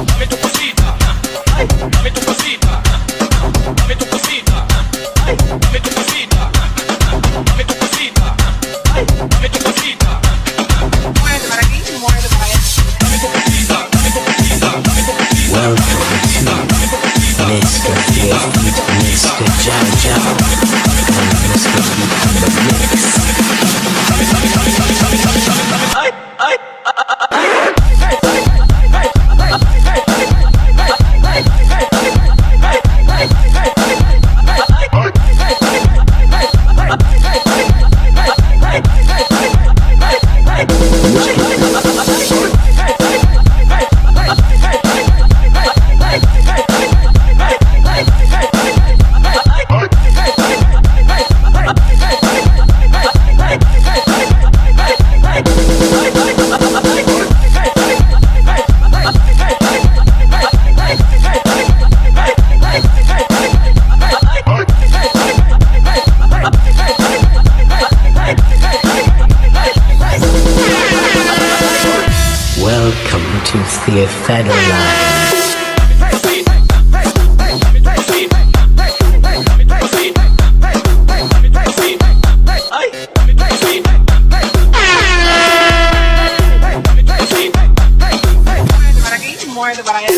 dame tu cosita, dame tu cosita, dame tu cosita, dame tu cosita, dame tu cosita, dame tu cosita. Muévete para aquí, muévete para allá. Dame tu cosita, dame tu cosita, dame tu cosita. Welcome to Mr. Fearfeet, Mr. Jow Jow, and Mr. Beat on the mix. Welcome to Theophedoline. Muévete para allá.